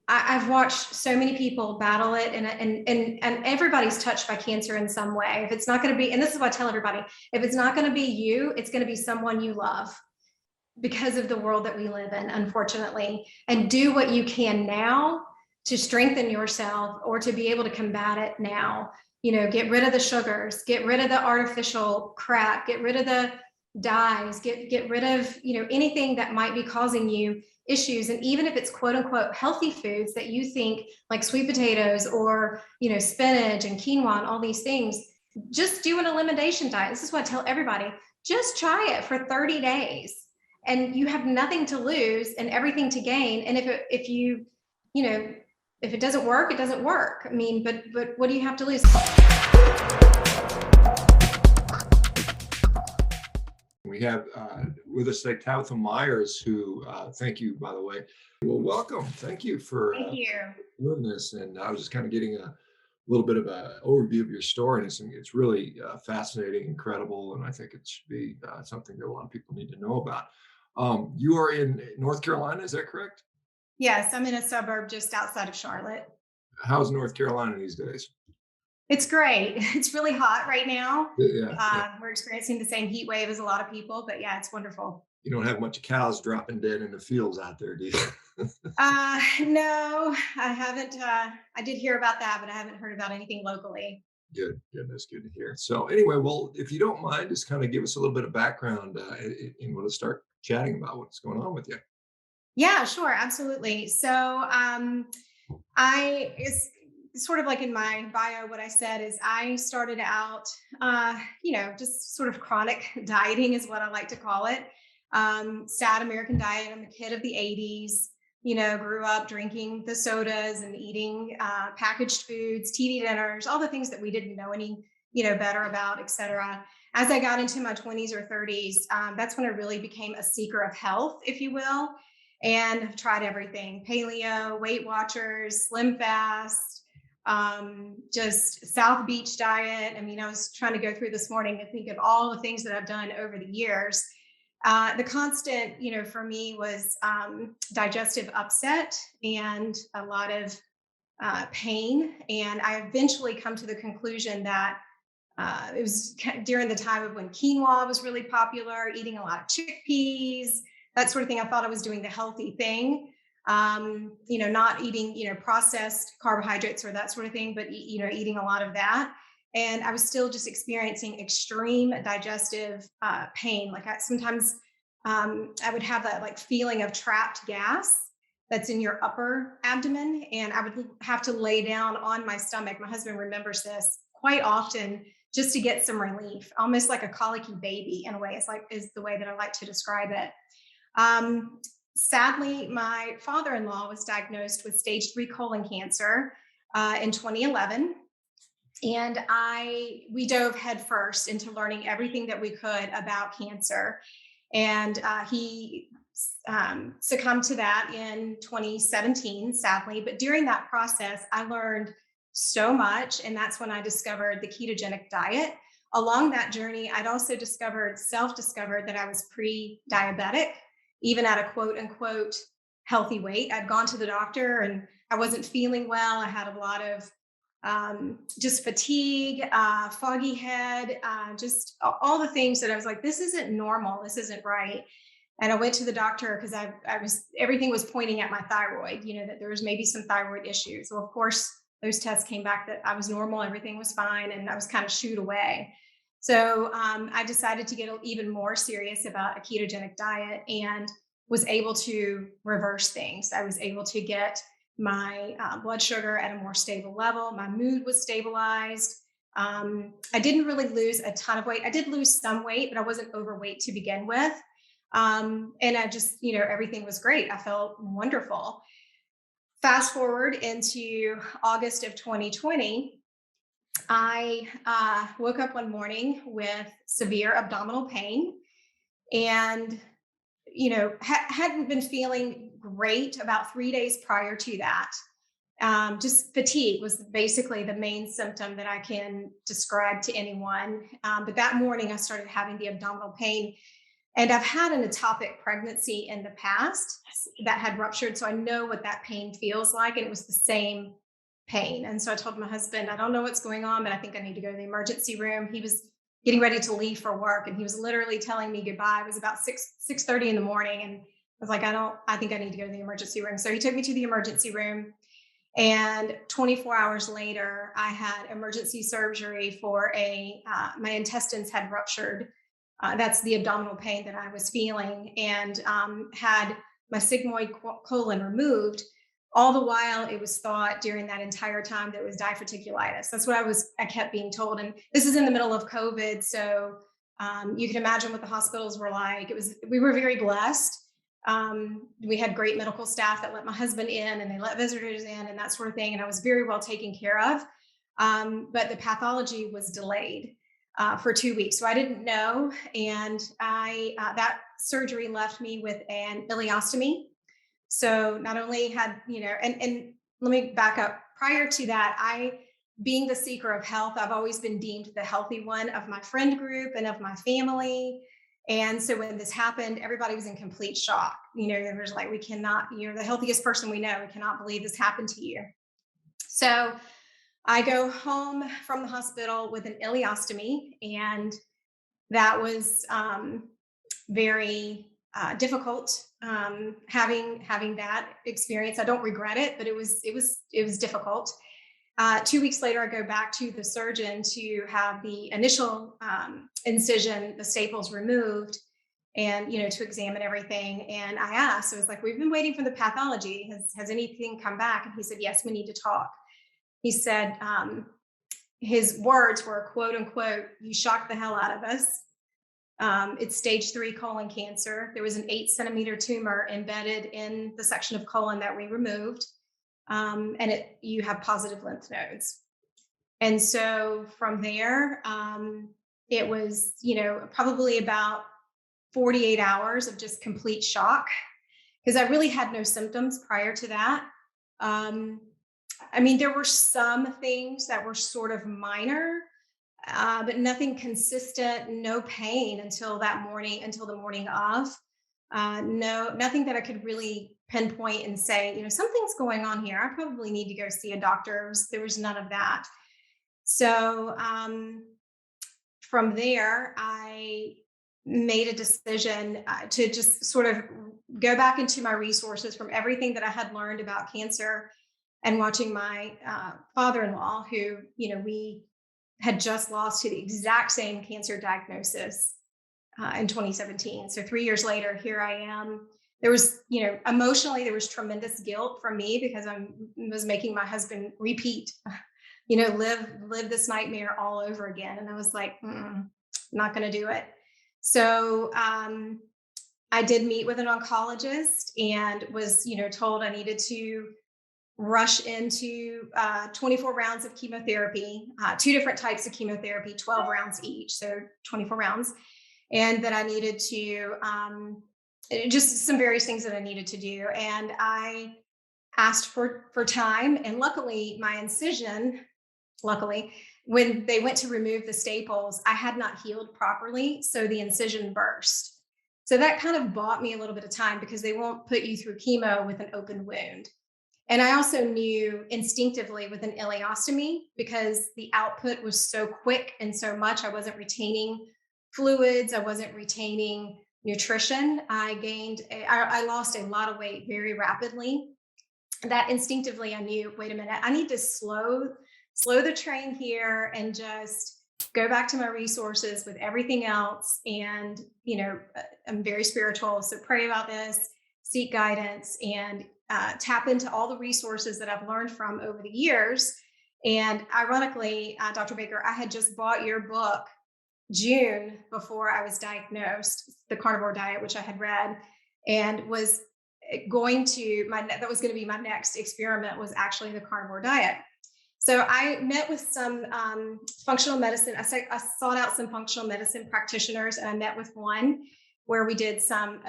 I've watched so many people battle it, and everybody's touched by cancer in some way. If it's not going to be, and this is what I tell everybody, if it's not going to be you, it's going to be someone you love because of the world that we live in, unfortunately. And do what you can now to strengthen yourself or to be able to combat it now. Get rid of the sugars, get rid of the artificial crap, get rid of the dyes, get rid of anything that might be causing you issues. And even if it's quote unquote healthy foods that you think, like sweet potatoes or spinach and quinoa and all these things, just do an elimination diet. This is what I tell everybody. Just try it for 30 days and you have nothing to lose and everything to gain. And if it doesn't work, it doesn't work. I mean, but what do you have to lose? We have with us today Tabitha Myers, who, thank you, by the way. Well, welcome. Thank you for Thank you. doing this. And I was just kind of getting a little bit of an overview of your story. And it's really fascinating, incredible. And I think it should be something that a lot of people need to know about. You are in North Carolina, is that correct? Yes, I'm in a suburb just outside of Charlotte. How's North Carolina these days? It's great. It's really hot right now. Yeah. We're experiencing the same heat wave as a lot of people, but yeah, it's wonderful. You don't have much cows dropping dead in the fields out there, do you? No, I haven't. I did hear about that, but I haven't heard about anything locally. Good, good. That's good to hear. So anyway, well, if you don't mind, just kind of give us a little bit of background, and we'll start chatting about what's going on with you. Yeah, sure, absolutely. So, it's sort of like in my bio, what I said is I started out, just sort of chronic dieting is what I like to call it. Sad American diet. I'm a kid of the 80s, grew up drinking the sodas and eating packaged foods, TV dinners, all the things that we didn't know any, better about, et cetera. As I got into my 20s or 30s, that's when I really became a seeker of health, if you will. And I've tried everything: paleo, Weight Watchers, Slim Fast, just South Beach diet. I mean, I was trying to go through this morning to think of all the things that I've done over the years. The constant, for me was digestive upset and a lot of pain. And I eventually come to the conclusion that it was during the time of when quinoa was really popular, eating a lot of chickpeas, that sort of thing. I thought I was doing the healthy thing, not eating, processed carbohydrates or that sort of thing, but, eating a lot of that. And I was still just experiencing extreme digestive pain. Like sometimes I would have that like feeling of trapped gas that's in your upper abdomen. And I would have to lay down on my stomach. My husband remembers this quite often just to get some relief, almost like a colicky baby in a way. Is the way that I like to describe it. Sadly, my father-in-law was diagnosed with stage 3 colon cancer in 2011. And we dove headfirst into learning everything that we could about cancer. And he succumbed to that in 2017, sadly. But during that process, I learned so much. And that's when I discovered the ketogenic diet. Along that journey, I'd also self-discovered that I was pre-diabetic, even at a quote unquote healthy weight. I'd gone to the doctor and I wasn't feeling well. I had a lot of just fatigue, foggy head, just all the things that I was like, this isn't normal. This isn't right. And I went to the doctor because everything was pointing at my thyroid, that there was maybe some thyroid issues. Well, of course, those tests came back that I was normal, everything was fine, and I was kind of shooed away. So I decided to get even more serious about a ketogenic diet and was able to reverse things. I was able to get my blood sugar at a more stable level. My mood was stabilized. I didn't really lose a ton of weight. I did lose some weight, but I wasn't overweight to begin with. And I just, everything was great. I felt wonderful. Fast forward into August of 2020, I woke up one morning with severe abdominal pain and, hadn't been feeling great about 3 days prior to that. Just fatigue was basically the main symptom that I can describe to anyone. But that morning I started having the abdominal pain. And I've had an ectopic pregnancy in the past that had ruptured. So I know what that pain feels like. And it was the same pain. And so I told my husband, I don't know what's going on, but I think I need to go to the emergency room. He was getting ready to leave for work and he was literally telling me goodbye. It was about 6:30 in the morning. And I was like, I think I need to go to the emergency room. So he took me to the emergency room. And 24 hours later, I had emergency surgery for my intestines had ruptured. That's the abdominal pain that I was feeling, and had my sigmoid colon removed. All the while, it was thought during that entire time that it was diverticulitis. That's what I kept being told. And this is in the middle of COVID. So you can imagine what the hospitals were like. We were very blessed. We had great medical staff that let my husband in and they let visitors in and that sort of thing. And I was very well taken care of. But the pathology was delayed for 2 weeks. So I didn't know. And that surgery left me with an ileostomy. So not only had, and let me back up. Prior to that, being the seeker of health, I've always been deemed the healthy one of my friend group and of my family. And so when this happened, everybody was in complete shock. There was like, we cannot, you're the healthiest person we know. We cannot believe this happened to you. So I go home from the hospital with an ileostomy, and that was very difficult. Having that experience, I don't regret it, but it was difficult. 2 weeks later, I go back to the surgeon to have the initial incision, the staples removed, and to examine everything. And I asked, I was like, "We've been waiting for the pathology. Has anything come back?" And he said, "Yes, we need to talk." He said his words were, "quote unquote, you shocked the hell out of us. It's stage 3 colon cancer. There was an 8-centimeter tumor embedded in the section of colon that we removed. And you have positive lymph nodes." And so from there, it was, probably about 48 hours of just complete shock, because I really had no symptoms prior to that. There were some things that were sort of minor, but nothing consistent, no pain until the morning of. Nothing that I could really pinpoint and say, something's going on here. I probably need to go see a doctor. There was none of that. So from there, I made a decision to just sort of go back into my resources from everything that I had learned about cancer, and watching my father-in-law, who, we had just lost to the exact same cancer diagnosis in 2017. So 3 years later, here I am. There was, emotionally, there was tremendous guilt from me because I was making my husband repeat, live this nightmare all over again. And I was like, not going to do it. So I did meet with an oncologist and was, told I needed to rush into 24 rounds of chemotherapy, 2 different types of chemotherapy, 12 rounds each, so 24 rounds. And that I needed to, just some various things that I needed to do. And I asked for time. And luckily, when they went to remove the staples, I had not healed properly. So the incision burst. So that kind of bought me a little bit of time, because they won't put you through chemo with an open wound. And I also knew instinctively with an ileostomy, because the output was so quick and so much, I wasn't retaining fluids, I wasn't retaining nutrition. I lost a lot of weight very rapidly. That instinctively I knew, wait a minute, I need to slow the train here and just go back to my resources with everything else. And, I'm very spiritual. So pray about this, seek guidance, and tap into all the resources that I've learned from over the years. And ironically, Dr. Baker, I had just bought your book June before I was diagnosed, the Carnivore diet, which I had read, and was going to that was going to be my next experiment, was actually the Carnivore diet. So I met with some functional medicine. I sought out some functional medicine practitioners, and I met with one where we did some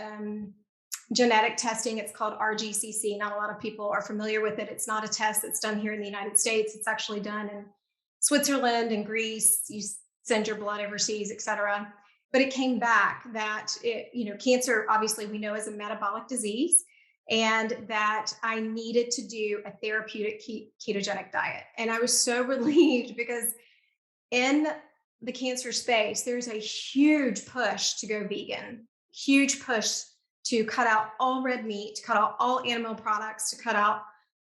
genetic testing. It's called RGCC. Not a lot of people are familiar with it. It's not a test that's done here in the United States. It's actually done in Switzerland and Greece. You send your blood overseas, et cetera. but it came back that cancer, obviously we know, is a metabolic disease, and that I needed to do a therapeutic ketogenic diet. And I was so relieved because in the cancer space, there's a huge push to go vegan, huge push to cut out all red meat, to cut out all animal products, to cut out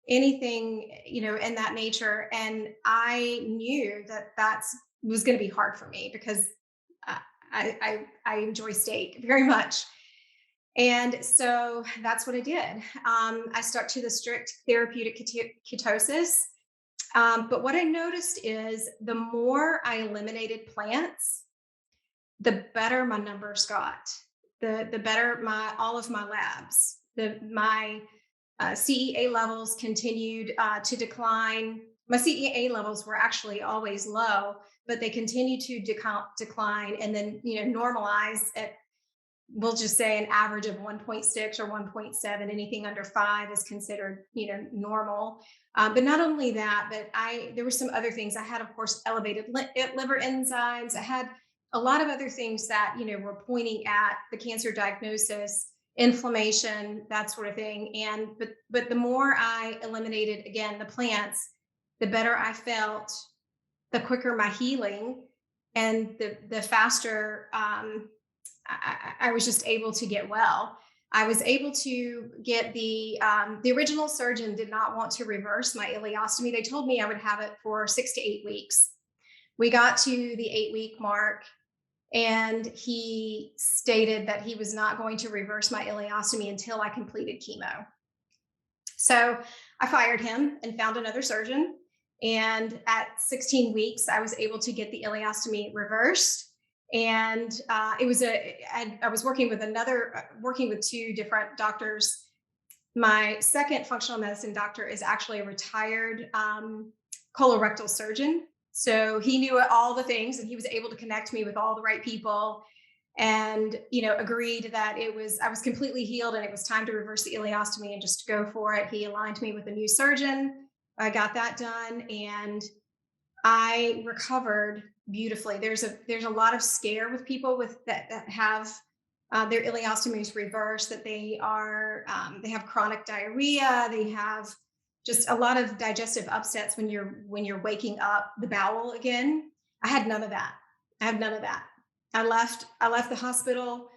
anything, in that nature. And I knew that was going to be hard for me because I enjoy steak very much. And so that's what I did. I stuck to the strict therapeutic ketosis. But what I noticed is the more I eliminated plants, the better my numbers got. The better all of my labs. My CEA levels continued to decline. My CEA levels were actually always low, but they continued to decline, and then normalize at, we'll just say, an average of 1.6 or 1.7. Anything under 5 is considered normal. But not only that, but there were some other things. I had, of course, elevated liver enzymes. I had a lot of other things that were pointing at the cancer diagnosis, inflammation, that sort of thing. And but the more I eliminated, again, the plants, the better I felt, the quicker my healing, and the faster I was just able to get well. I was able to get the original surgeon did not want to reverse my ileostomy. They told me I would have it for 6 to 8 weeks. We got to the 8-week mark, and he stated that he was not going to reverse my ileostomy until I completed chemo. So I fired him and found another surgeon. And at 16 weeks, I was able to get the ileostomy reversed. And I was working with 2 different doctors. My second functional medicine doctor is actually a retired colorectal surgeon. So he knew all the things, and he was able to connect me with all the right people, and agreed that I was completely healed and it was time to reverse the ileostomy and just go for it. He aligned me with a new surgeon. I got that done, and I recovered beautifully. There's a lot of scare with people that have their ileostomies reversed, that they have chronic diarrhea, they have just a lot of digestive upsets when you're waking up the bowel again. I had none of that. I have none of that. I left the hospital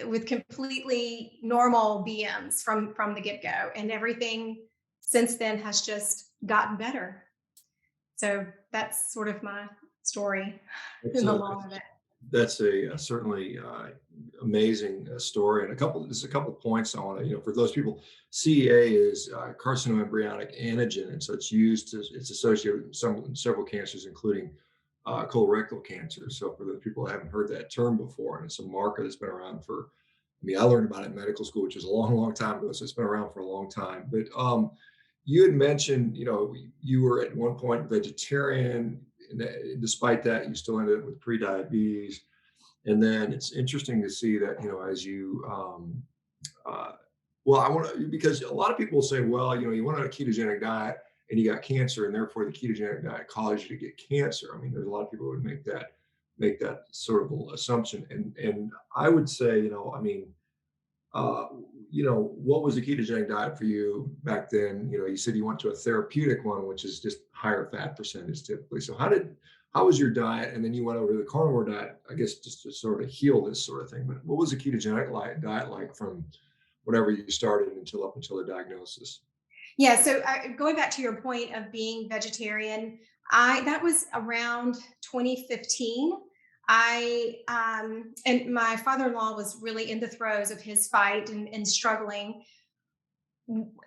with completely normal BMs from the get go, and everything since then has just gotten better. So that's sort of my story It's in the a, long of it. that's a certainly amazing story, and there's a couple points I want to, for those people. CEA is carcinoembryonic antigen, and so it's associated with several cancers, including colorectal cancer. So for the people that haven't heard that term before, and it's a marker that's been around for, I mean, I learned about it in medical school, which was a long, long time ago. So it's been around for a long time. But you had mentioned, you were at one point vegetarian, and despite that, you still ended up with pre-diabetes. And then it's interesting to see that, as you, well, I want to, because a lot of people say, well, you went on a ketogenic diet and you got cancer, and therefore the ketogenic diet caused you to get cancer. I mean, there's a lot of people who would make that sort of assumption. And I would say, I mean, what was the ketogenic diet for you back then? You said you went to a therapeutic one, which is just higher fat percentage typically. So how was your diet? And then you went over to the carnivore diet, I guess, just to sort of heal this sort of thing. But what was the ketogenic diet like from whatever you started up until the diagnosis? Yeah. So going back to your point of being vegetarian, that was around 2015. And my father-in-law was really in the throes of his fight and struggling.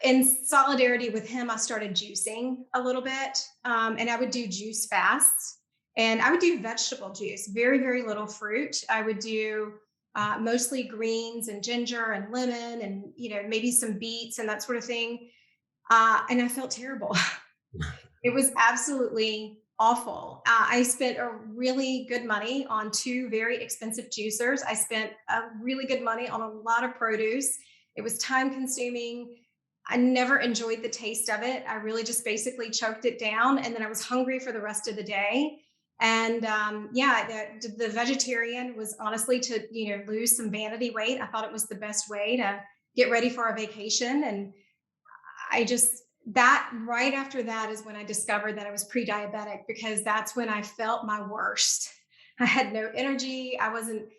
In solidarity with him, I started juicing a little bit, and I would do juice fasts, and I would do vegetable juice, very, very little fruit. I would do mostly greens and ginger and lemon, and maybe some beets and that sort of thing. And I felt terrible. It was absolutely awful. I spent a really good money on 2 very expensive juicers. I spent a really good money on a lot of produce. It was time consuming. I never enjoyed the taste of it. I really just basically choked it down, and then I was hungry for the rest of the day. And yeah, the vegetarian was honestly to, lose some vanity weight. I thought it was the best way to get ready for a vacation. And I just, that right after that is when I discovered that I was pre-diabetic, because that's when I felt my worst. I had no energy. I wasn't,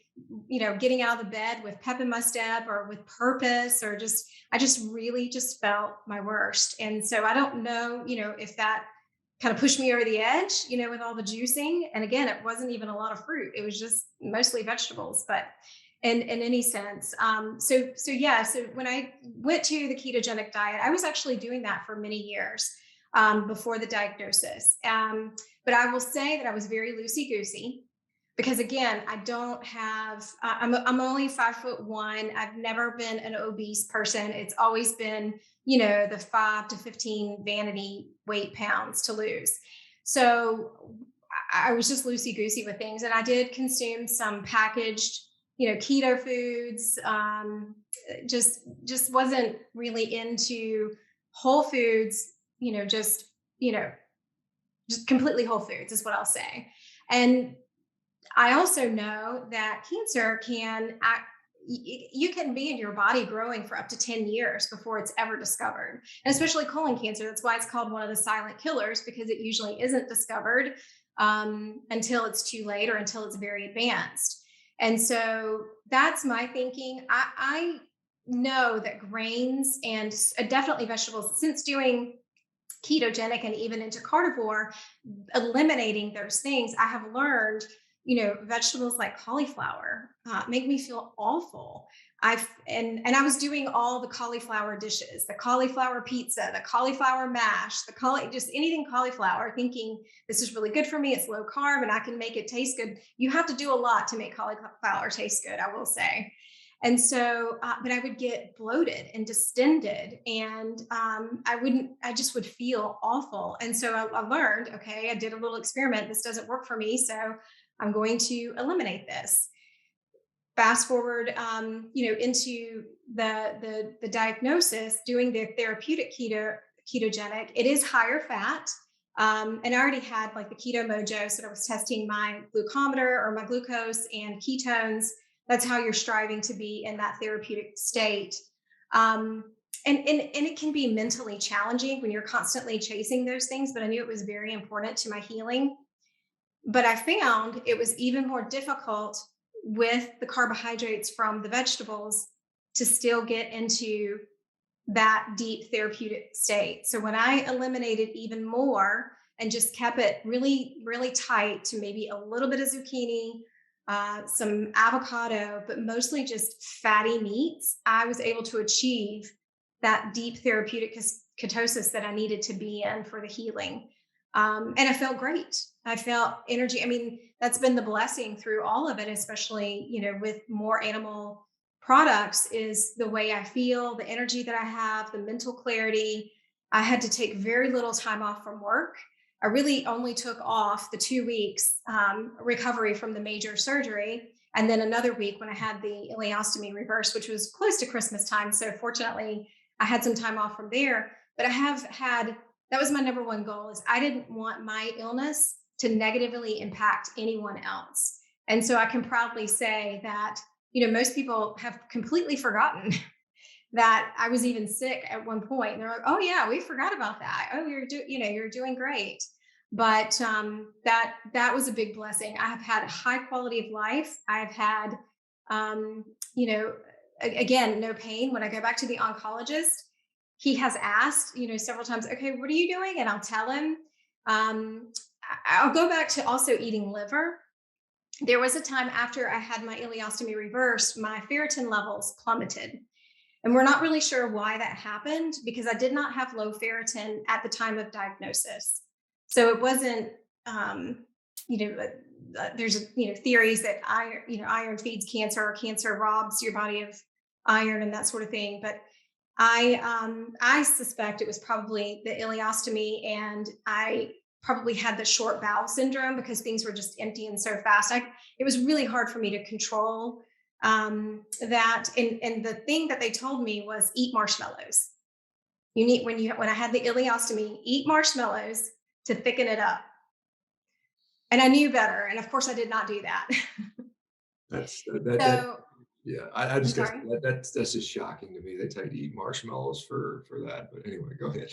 getting out of the bed with pep in my step or with purpose, or just, I just really just felt my worst. And so I don't know, if that kind of pushed me over the edge, with all the juicing. And again, it wasn't even a lot of fruit. It was just mostly vegetables, but in any sense. So yeah, so when I went to the ketogenic diet, I was actually doing that for many years before the diagnosis. But I will say that I was very loosey goosey, because again, I don't have, I'm only 5'1". I've never been an obese person. It's always been, the 5 to 15 vanity weight pounds to lose. So I was just loosey goosey with things. And I did consume some packaged, keto foods. Just wasn't really into whole foods, you know, just completely whole foods is what I'll say. And I also know that cancer can act, you can be in your body growing for up to 10 years before it's ever discovered. And especially colon cancer. That's why it's called one of the silent killers, because it usually isn't discovered until it's too late or until it's very advanced. And so that's my thinking. I know that grains and definitely vegetables, since doing ketogenic and even into carnivore, eliminating those things, I have learned, vegetables like cauliflower make me feel awful. And I was doing all the cauliflower dishes, the cauliflower pizza, the cauliflower mash, just anything cauliflower, thinking this is really good for me. It's low carb and I can make it taste good. You have to do a lot to make cauliflower taste good, I will say. And so, but I would get bloated and distended, and I just would feel awful. And so I learned, okay, I did a little experiment. This doesn't work for me. So I'm going to eliminate this. Fast forward, into the diagnosis, doing the therapeutic ketogenic. It is higher fat, and I already had like the keto mojo, so I was testing my glucometer or my glucose and ketones. That's how you're striving to be in that therapeutic state. And it can be mentally challenging when you're constantly chasing those things, but I knew it was very important to my healing. But I found it was even more difficult with the carbohydrates from the vegetables to still get into that deep therapeutic state. So when I eliminated even more and just kept it really, really tight to maybe a little bit of zucchini, some avocado, but mostly just fatty meats, I was able to achieve that deep therapeutic ketosis that I needed to be in for the healing. And I felt great. I felt energy. I mean, that's been the blessing through all of it, especially, with more animal products, is the way I feel, the energy that I have, the mental clarity. I had to take very little time off from work. I really only took off the 2 weeks recovery from the major surgery, and then another week when I had the ileostomy reversed, which was close to Christmas time. So fortunately, I had some time off from there. But I have had, that was my number one goal, is I didn't want my illness to negatively impact anyone else. And so I can proudly say that, most people have completely forgotten that I was even sick at one point. And they're like, "Oh yeah, we forgot about that. Oh, you're doing great." But that was a big blessing. I have had a high quality of life. I've had, you know, again, no pain. When I go back to the oncologist, he has asked, several times, "Okay, what are you doing?" And I'll tell him. I'll go back to also eating liver. There was a time after I had my ileostomy reversed, my ferritin levels plummeted. And we're not really sure why that happened, because I did not have low ferritin at the time of diagnosis. So it wasn't, there's, theories that iron feeds cancer, or cancer robs your body of iron and that sort of thing. But I suspect it was probably the ileostomy, and I probably had the short bowel syndrome because things were just emptying so fast. It was really hard for me to control that. And the thing that they told me was eat marshmallows. You need, when I had the ileostomy, eat marshmallows to thicken it up. And I knew better. And of course, I did not do that. That's that. So Yeah, I I'm just guess sorry. that's just shocking to me. They tell you to eat marshmallows for that. But anyway, go ahead.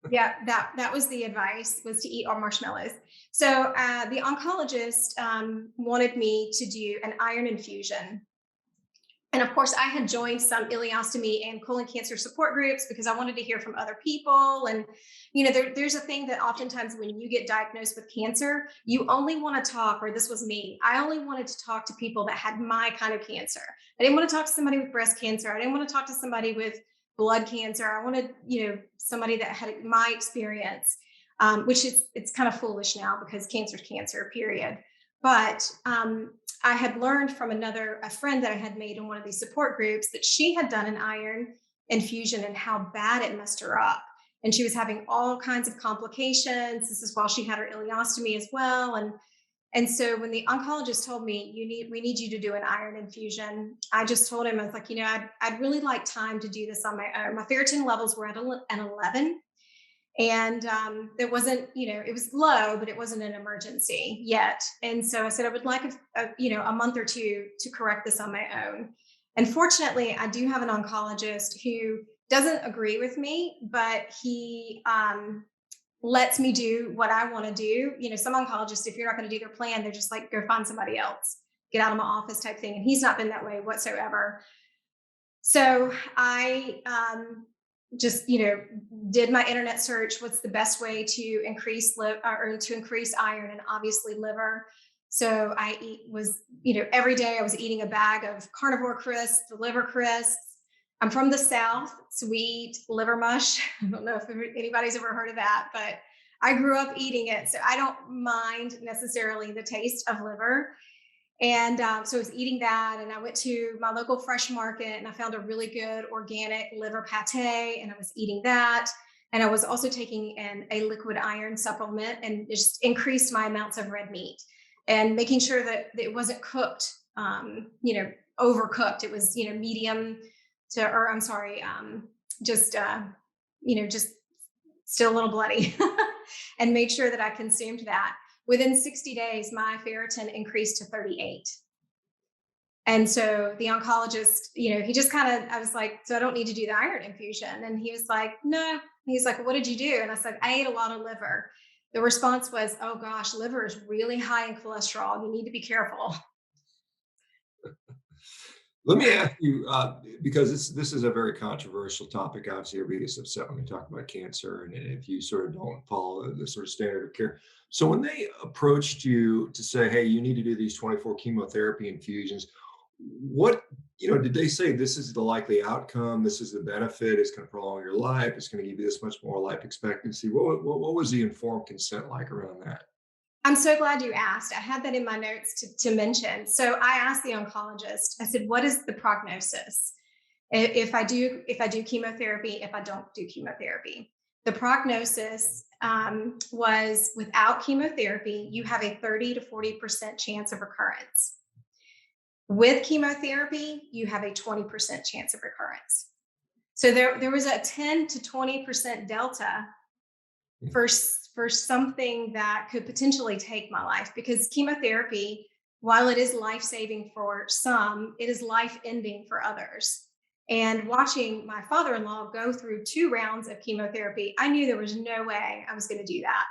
Yeah, that was the advice, was to eat all marshmallows. So the oncologist wanted me to do an iron infusion. And of course, I had joined some ileostomy and colon cancer support groups because I wanted to hear from other people. And, there's a thing that oftentimes when you get diagnosed with cancer, you only want to talk, or this was me, I only wanted to talk to people that had my kind of cancer. I didn't want to talk to somebody with breast cancer. I didn't want to talk to somebody with blood cancer. I wanted, somebody that had my experience, which it's kind of foolish now because cancer's cancer, period. But I had learned from a friend that I had made in one of these support groups, that she had done an iron infusion and how bad it messed her up. And she was having all kinds of complications. This is while she had her ileostomy as well. And so when the oncologist told me, we need you to do an iron infusion, I just told him, I was like, I'd really like time to do this on my own. My ferritin levels were at an 11. And it wasn't, it was low, but it wasn't an emergency yet. And so I said I would like a month or two to correct this on my own. And fortunately, I do have an oncologist who doesn't agree with me, but he lets me do what I want to do. Some oncologists, if you're not going to do their plan, they're just like, go find somebody else, get out of my office type thing. And he's not been that way whatsoever. So I just did my internet search. What's the best way to increase or to increase iron, and obviously liver. So every day I was eating a bag of carnivore crisps, the liver crisps. I'm from the South, so we eat liver mush. I don't know if anybody's ever heard of that, but I grew up eating it, so I don't mind necessarily the taste of liver. And so I was eating that, and I went to my local fresh market and I found a really good organic liver pate, and I was eating that. And I was also taking a liquid iron supplement, and just increased my amounts of red meat and making sure that it wasn't cooked, overcooked. It was, medium to, or I'm sorry, just, just still a little bloody, and made sure that I consumed that. Within 60 days, my ferritin increased to 38. And so the oncologist, he just I was like, so I don't need to do the iron infusion. And he was like, no. He's like, well, what did you do? And I said, I ate a lot of liver. The response was, oh gosh, liver is really high in cholesterol. You need to be careful. Let me ask you, because this is a very controversial topic. Obviously, everybody gets upset when we talk about cancer, and if you sort of don't follow the sort of standard of care. So when they approached you to say, "Hey, you need to do these 24 chemotherapy infusions," what did they say? This is the likely outcome. This is the benefit. It's going to prolong your life. It's going to give you this much more life expectancy. What was the informed consent like around that? I'm so glad you asked. I had that in my notes to mention. So I asked the oncologist, I said, what is the prognosis? If I do chemotherapy, if I don't do chemotherapy? The prognosis was, without chemotherapy, you have a 30 to 40% chance of recurrence. With chemotherapy, you have a 20% chance of recurrence. So there was a 10 to 20% delta for something that could potentially take my life, because chemotherapy, while it is life-saving for some, it is life-ending for others. And watching my father-in-law go through 2 rounds of chemotherapy, I knew there was no way I was going to do that.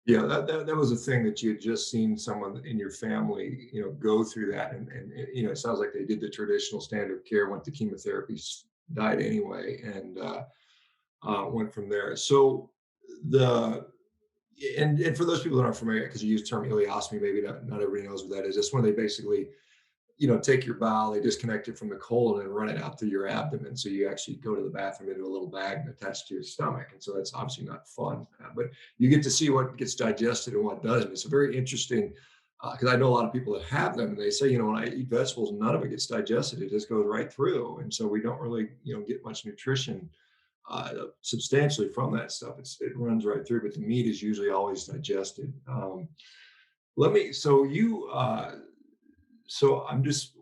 Yeah, that was a thing that you had just seen someone in your family, go through that, and it sounds like they did the traditional standard of care, went to chemotherapy, died anyway, and went from there. So the and for those people that aren't familiar, because you use the term ileostomy, maybe not everybody knows what that is. That's when they basically take your bowel, they disconnect it from the colon and run it out through your abdomen. So you actually go to the bathroom into a little bag and attach to your stomach. And so that's obviously not fun, but you get to see what gets digested and what doesn't. It's a very interesting, because I know a lot of people that have them, and they say, when I eat vegetables, none of it gets digested. It just goes right through. And so we don't really, get much nutrition substantially from that stuff. It runs right through, but the meat is usually always digested. So you, so I'm just,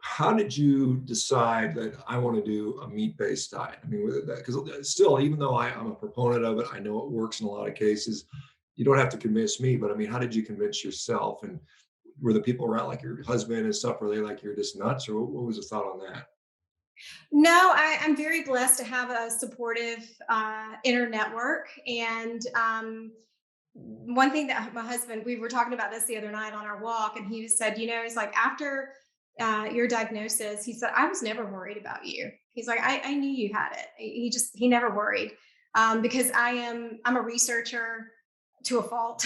how did you decide that I want to do a meat-based diet? I mean, with that, because still, even though I'm a proponent of it, I know it works in a lot of cases. you don't have to convince me, but I mean, how did you convince yourself? And were the people around, like your husband and stuff, were they like, you're just nuts, or what was the thought on that? No, I'm very blessed to have a supportive inner network. And one thing that my husband, we were talking about this the other night on our walk, and he said, he's like, after your diagnosis, he said, I was never worried about you. He's like, I knew you had it. He never worried because I'm a researcher to a fault.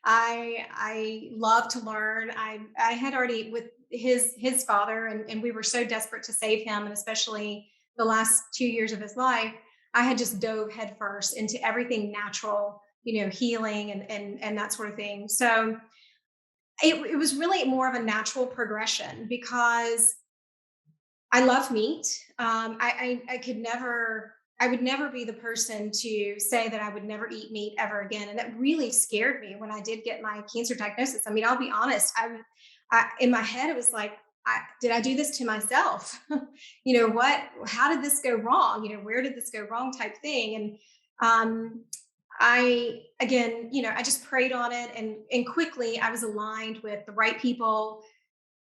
I love to learn. I had already with his father, and we were so desperate to save him, and especially the last 2 years of his life, I had just dove headfirst into everything natural, healing and that sort of thing. So it was really more of a natural progression because I love meat. I could never, I would never be the person to say that I would never eat meat ever again. And that really scared me when I did get my cancer diagnosis. I mean, I'll be honest, in my head, it was like, did I do this to myself? How did this go wrong? Where did this go wrong type thing? And again, I just prayed on it, and quickly I was aligned with the right people,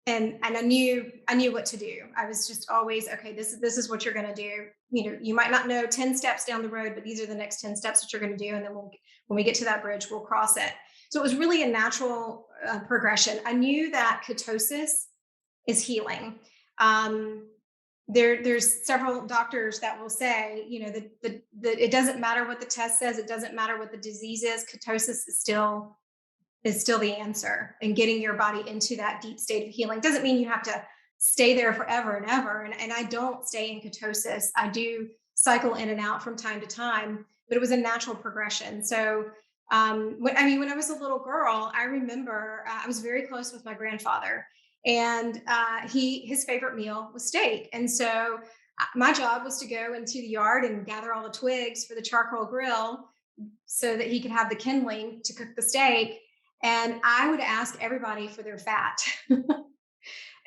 and I knew what to do. I was just always, okay, this is what you're going to do. You might not know 10 steps down the road, but these are the next 10 steps that you're going to do, and then when we get to that bridge, we'll cross it. So it was really a natural progression. I knew that ketosis is healing. There's several doctors that will say, that it doesn't matter what the test says, it doesn't matter what the disease is, ketosis is still the answer. And getting your body into that deep state of healing doesn't mean you have to stay there forever and ever. And I don't stay in ketosis. I do cycle in and out from time to time, but it was a natural progression. So when I was a little girl, I remember I was very close with my grandfather, and his favorite meal was steak. And so my job was to go into the yard and gather all the twigs for the charcoal grill so that he could have the kindling to cook the steak. And I would ask everybody for their fat.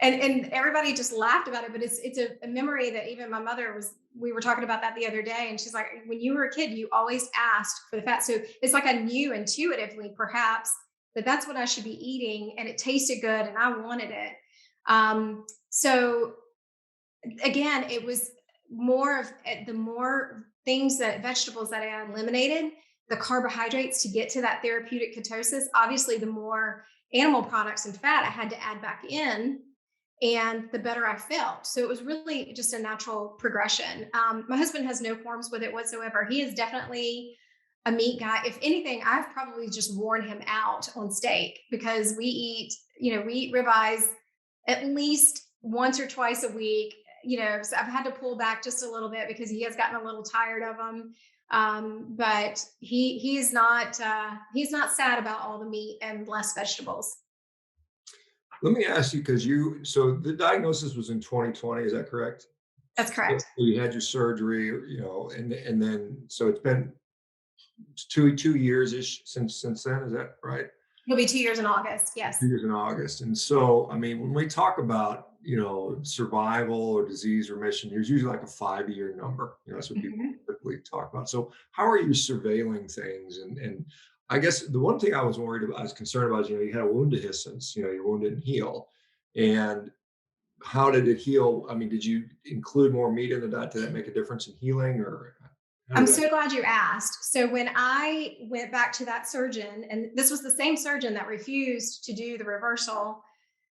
And everybody just laughed about it, but it's a memory that even my mother we were talking about that the other day, and she's like, when you were a kid, you always asked for the fat. So it's like I knew intuitively perhaps that that's what I should be eating, and it tasted good and I wanted it. So again, it was more of the more things, that vegetables that I eliminated, the carbohydrates to get to that therapeutic ketosis. Obviously, the more animal products and fat I had to add back in, and the better I felt. So it was really just a natural progression. My husband has no qualms with it whatsoever. He is definitely a meat guy. If anything, I've probably just worn him out on steak because we eat ribeyes at least once or twice a week. So I've had to pull back just a little bit because he has gotten a little tired of them. But he's not sad about all the meat and less vegetables. Let me ask you, because so the diagnosis was in 2020, is that correct? That's So correct. you had your surgery, and then so it's been 2 years ish since then. Is that right? He'll be 2 years in August. Yes. 2 years in August. And so, I mean, when we talk about survival or disease remission, there's usually like a 5-year number. That's what people Mhm. typically talk about. So, how are you surveilling things? And I guess the one thing I was I was concerned about is, you had a wound dehiscence. Your wound didn't heal, and how did it heal? I mean, did you include more meat in the diet? Did that make a difference in healing, or how I'm did that? so glad you asked. So when I went back to that surgeon, and this was the same surgeon that refused to do the reversal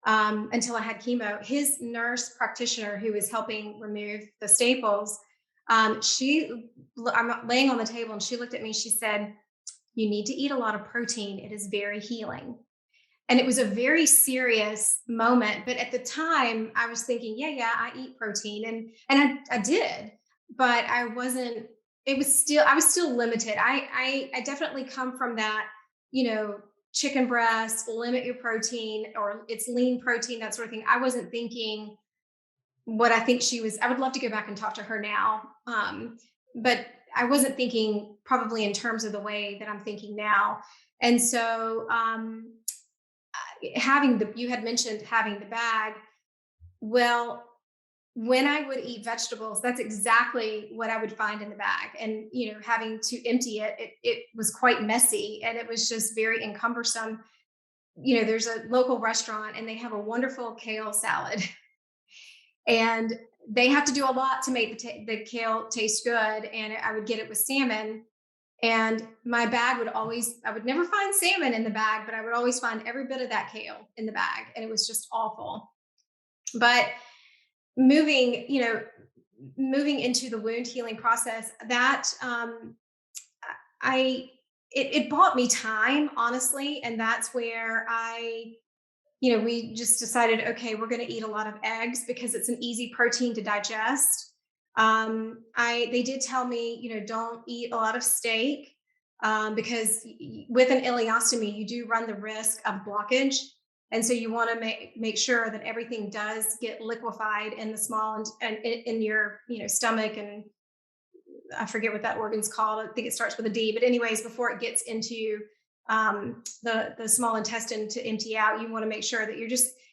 until I had chemo, his nurse practitioner who was helping remove the staples, I'm laying on the table and she looked at me. She said, "You need to eat a lot of protein. It is very healing." And it was a very serious moment. But at the time, I was thinking, yeah, I eat protein, and I did, but I wasn't. I was still limited. I definitely come from that, you know, chicken breast, limit your protein, or it's lean protein, that sort of thing. I wasn't thinking what I think she was. I would love to go back and talk to her now, but I wasn't thinking probably in terms of the way that I'm thinking now. And so you had mentioned having the bag. Well, when I would eat vegetables, that's exactly what I would find in the bag. And, having to empty it was quite messy and it was just very encumbersome. There's a local restaurant and they have a wonderful kale salad and they have to do a lot to make the kale taste good. And I would get it with salmon. And my bag I would never find salmon in the bag, but I would always find every bit of that kale in the bag. And it was just awful. But moving, moving into the wound healing process, that I it bought me time, honestly, and that's where we just decided, okay, we're going to eat a lot of eggs because it's an easy protein to digest. They did tell me, don't eat a lot of steak because with an ileostomy, you do run the risk of blockage. And so you want to make sure that everything does get liquefied in the small and in your stomach, and I forget what that organ's called. I think it starts with a D. But anyways, before it gets into the small intestine to empty out, you want to make sure that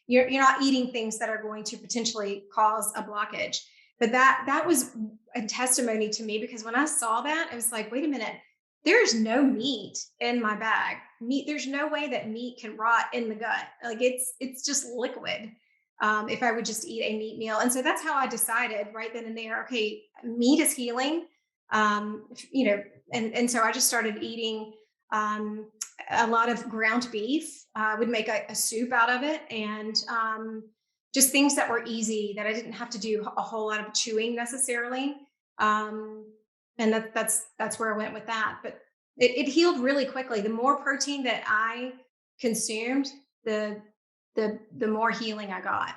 you're not eating things that are going to potentially cause a blockage. But that was a testimony to me, because when I saw that, I was like, wait a minute, there's no meat in my bag. There's no way that meat can rot in the gut. Like it's just liquid. If I would just eat a meat meal. And so that's how I decided right then and there, okay, meat is healing. um, you know, and so I just started eating a lot of ground beef. I would make a soup out of it, and just things that were easy that I didn't have to do a whole lot of chewing necessarily. Um, and that's where I went with that. But it healed really quickly. The more protein that I consumed, the more healing I got.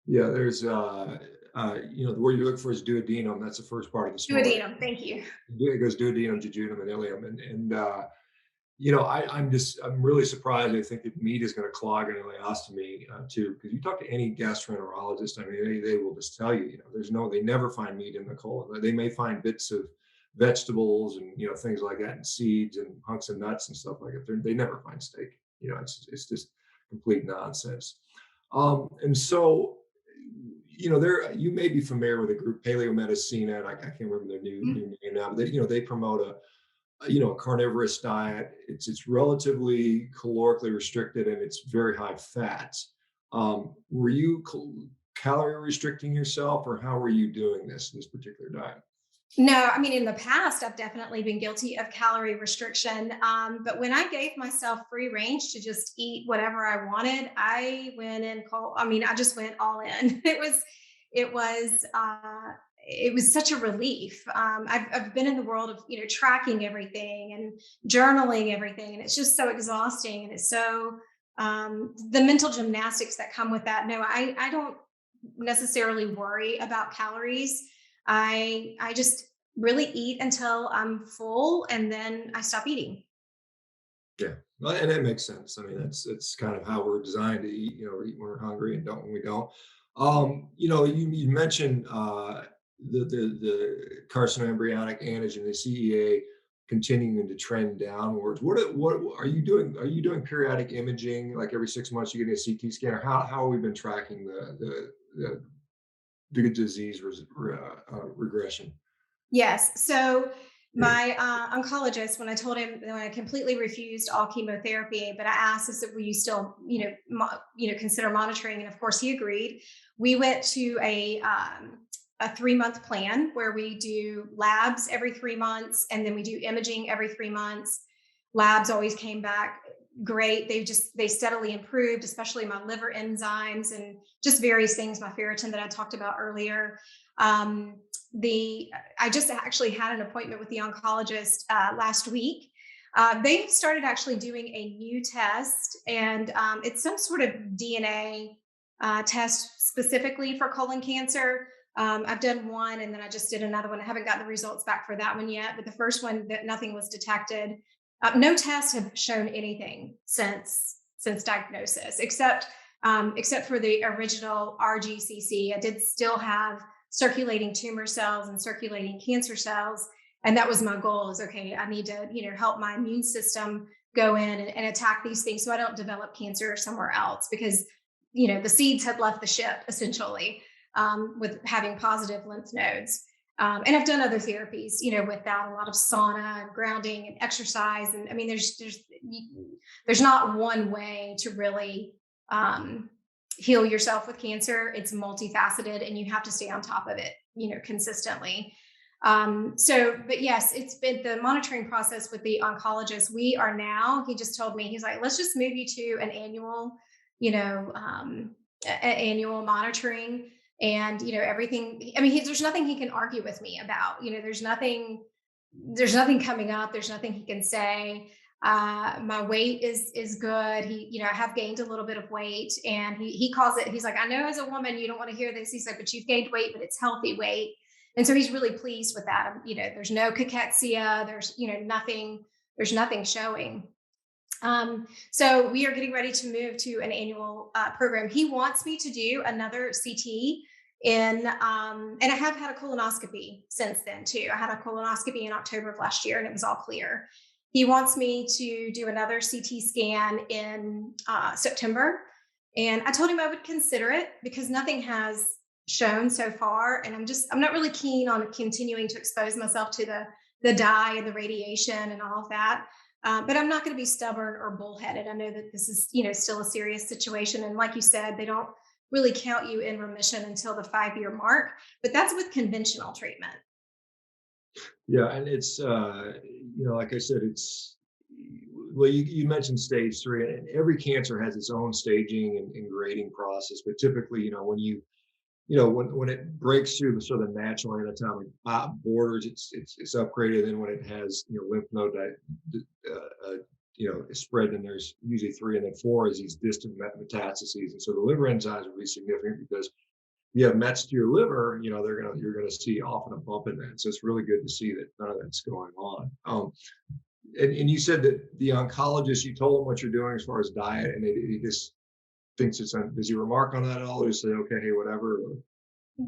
Yeah, there's the word you look for is duodenum. That's the first part of the story. Duodenum, thank you. It goes duodenum, jejunum, and ileum, I'm really surprised. I think that meat is going to clog an ileostomy too, because you talk to any gastroenterologist, I mean, they will just tell you, they never find meat in the colon. They may find bits of vegetables and things like that, and seeds and hunks of nuts and stuff like that. They never find steak. It's just complete nonsense. And so, there you may be familiar with a group, Paleo Medicina, and I can't remember their new name now, but they promote a carnivorous diet. It's relatively calorically restricted and it's very high fats. Were you calorie restricting yourself, or how were you doing this particular diet? No, I mean, in the past, I've definitely been guilty of calorie restriction. But when I gave myself free range to just eat whatever I wanted, I went in cold. I mean, I just went all in. It was, it was such a relief. I've been in the world of, tracking everything and journaling everything, and it's just so exhausting. And it's so, the mental gymnastics that come with that. No, I don't necessarily worry about calories. I just really eat until I'm full and then I stop eating. Yeah, well, and that makes sense. I mean, that's kind of how we're designed to eat. We eat when we're hungry and don't when we don't. You mentioned the carcinoembryonic antigen, the CEA, continuing to trend downwards. What are you doing? Are you doing periodic imaging, like every 6 months you get a CT scan, or how have we been tracking the disease regression? Yes. So my oncologist, when I told him, when I completely refused all chemotherapy, but I asked, I said, will you still, consider monitoring? And of course he agreed. We went to a 3-month plan where we do labs every 3 months, and then we do imaging every 3 months. Labs always came back great. They steadily improved, especially my liver enzymes and just various things, my ferritin that I talked about earlier. I just actually had an appointment with the oncologist last week. They started actually doing a new test, and it's some sort of DNA test specifically for colon cancer. I've done one, and then I just did another one. I haven't gotten the results back for that one yet, but the first one, that nothing was detected. No tests have shown anything since diagnosis, except for the original RGCC. I did still have circulating tumor cells and circulating cancer cells, and that was my goal. Is okay, I need to help my immune system go in and attack these things so I don't develop cancer somewhere else, because the seeds had left the ship essentially. with having positive lymph nodes. And I've done other therapies, with that, a lot of sauna and grounding and exercise. And I mean, there's not one way to really heal yourself with cancer. It's multifaceted, and you have to stay on top of it, consistently. But yes, it's been the monitoring process with the oncologist. He just told me, he's like, let's just move you to an annual, annual monitoring, and, everything. I mean, there's nothing he can argue with me about, there's nothing coming up. There's nothing he can say. My weight is good. I have gained a little bit of weight, and he calls it, he's like, I know as a woman, you don't want to hear this. He's like, but you've gained weight, but it's healthy weight. And so he's really pleased with that. There's no cachexia. There's nothing showing. So we are getting ready to move to an annual program. He wants me to do another CT and I have had a colonoscopy since then too. I had a colonoscopy in October of last year, and it was all clear. He wants me to do another CT scan in September. And I told him I would consider it because nothing has shown so far. And I'm not really keen on continuing to expose myself to the dye and the radiation and all of that. But I'm not going to be stubborn or bullheaded. I know that this is, still a serious situation. And like you said, they don't really count you in remission until the 5-year mark, but that's with conventional treatment. Yeah, and it's like I said, well, you mentioned stage 3, and every cancer has its own staging and grading process. But typically, when it breaks through the sort of natural anatomic borders, it's upgraded. Then when it has lymph node spread, then there's usually 3, and then 4 is these distant metastases. And so the liver enzymes will be significant because you have mets to your liver, you're gonna see often a bump in that. So it's really good to see that none of that's going on. And you said that the oncologist, you told him what you're doing as far as diet, and he just thinks does he remark on that at all, or say, okay, hey, whatever?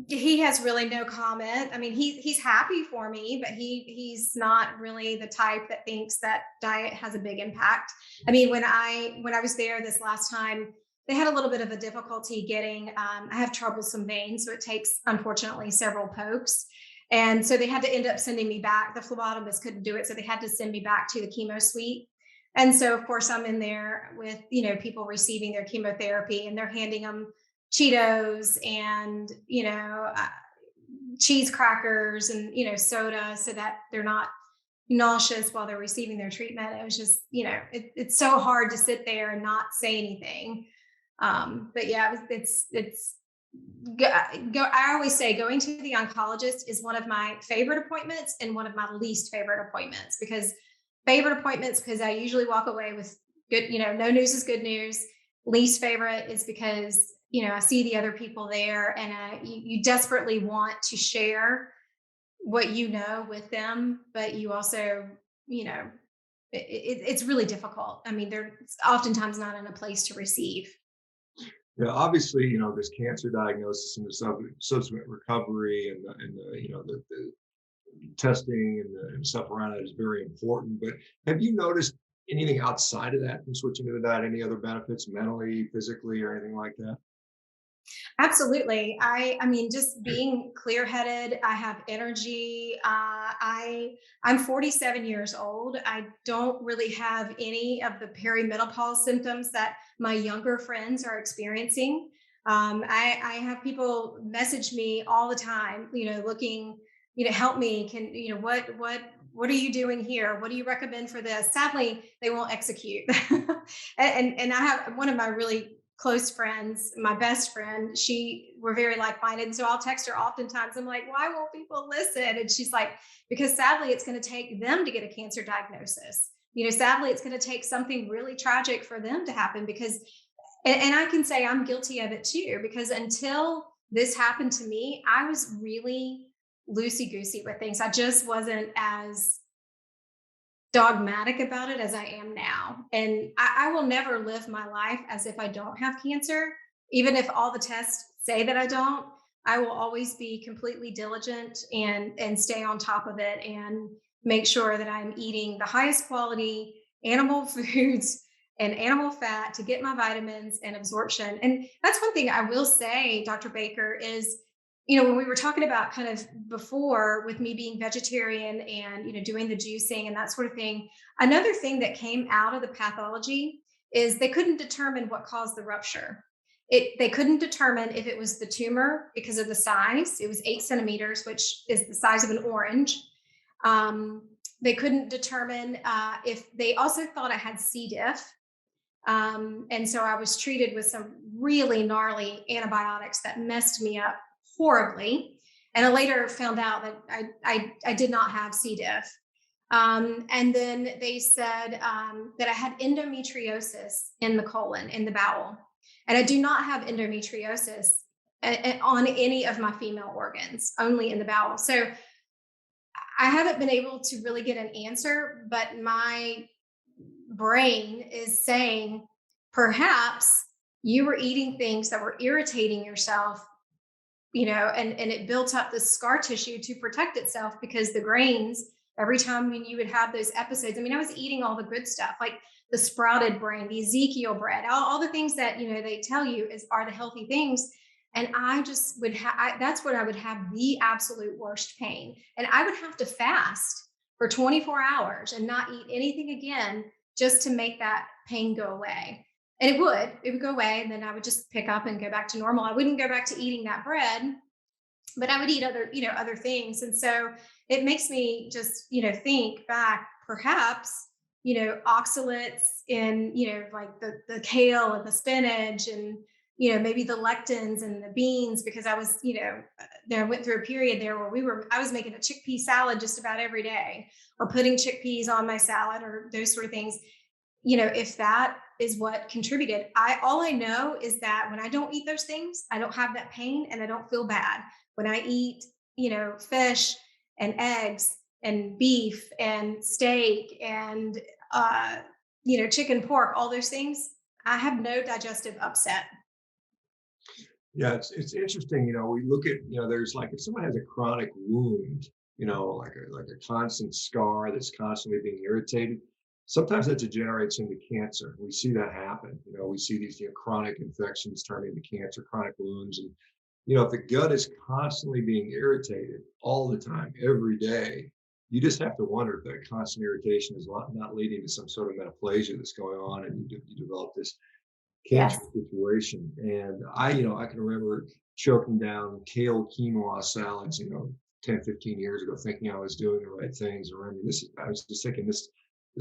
He has really no comment. I mean, he's happy for me, but he's not really the type that thinks that diet has a big impact. I mean, when I was there this last time, they had a little bit of a difficulty getting. I have troublesome veins, so it takes, unfortunately, several pokes, and so they had to end up sending me back. The phlebotomist couldn't do it, so they had to send me back to the chemo suite. And so, of course, I'm in there with people receiving their chemotherapy, and they're handing them Cheetos and cheese crackers and soda so that they're not nauseous while they're receiving their treatment. It was just it's so hard to sit there and not say anything. But yeah, I always say going to the oncologist is one of my favorite appointments and one of my least favorite appointments. Because I usually walk away with good, no news is good news. Least favorite is because I see the other people there, and you desperately want to share what with them, but you also, it's really difficult. I mean, they're oftentimes not in a place to receive. Yeah, obviously, this cancer diagnosis and the subsequent recovery and the testing and stuff around that is very important. But have you noticed anything outside of that from switching to that? Any other benefits mentally, physically, or anything like that? Absolutely. I mean, just being clear-headed, I have energy. I'm 47 years old. I don't really have any of the perimenopause symptoms that my younger friends are experiencing. I have people message me all the time, looking, help me. What are you doing here? What do you recommend for this? Sadly, they won't execute. And I have one of my really close friends, my best friend, we're very like-minded. So I'll text her oftentimes. I'm like, why won't people listen? And she's like, because sadly, it's going to take them to get a cancer diagnosis. Sadly, it's going to take something really tragic for them to happen and I can say I'm guilty of it too, because until this happened to me, I was really loosey-goosey with things. I just wasn't as dogmatic about it as I am now. And I will never live my life as if I don't have cancer. Even if all the tests say that I don't, I will always be completely diligent and stay on top of it and make sure that I'm eating the highest quality animal foods and animal fat to get my vitamins and absorption. And that's one thing I will say, Dr. Baker, is when we were talking about kind of before with me being vegetarian and, doing the juicing and that sort of thing, another thing that came out of the pathology is they couldn't determine what caused the rupture. They couldn't determine if it was the tumor because of the size. It was 8 centimeters, which is the size of an orange. They couldn't determine if they also thought I had C. diff. And so I was treated with some really gnarly antibiotics that messed me up horribly. And I later found out that I did not have C. diff. And then they said that I had endometriosis in the colon, in the bowel. And I do not have endometriosis on any of my female organs, only in the bowel. So I haven't been able to really get an answer, but my brain is saying perhaps you were eating things that were irritating yourself, and it built up this scar tissue to protect itself because the grains, every time when you would have those episodes, I mean, I was eating all the good stuff, like the sprouted brain, the Ezekiel bread, all the things that, they tell you are the healthy things. And I just would have, that's when I would have the absolute worst pain. And I would have to fast for 24 hours and not eat anything again just to make that pain go away. And it would go away. And then I would just pick up and go back to normal. I wouldn't go back to eating that bread, but I would eat other things. And so it makes me just, think back perhaps, oxalates in, like the kale and the spinach and, maybe the lectins and the beans, because I was, there I went through a period there where I was making a chickpea salad just about every day, or putting chickpeas on my salad or those sort of things. If that is what contributed, all I know is that when I don't eat those things, I don't have that pain and I don't feel bad. When I eat, fish and eggs and beef and steak and chicken, pork, all those things, I have no digestive upset. Yeah, it's interesting. We look at, there's like if someone has a chronic wound, like a constant scar that's constantly being irritated, sometimes that degenerates into cancer. We see that happen. We see these chronic infections turn into cancer, chronic wounds, and if the gut is constantly being irritated all the time, every day, you just have to wonder if that constant irritation is not leading to some sort of metaplasia that's going on, and you develop this cancer Yes. situation. And I can remember choking down kale quinoa salads, 10, 15 years ago, thinking I was doing the right things. Or I was just thinking this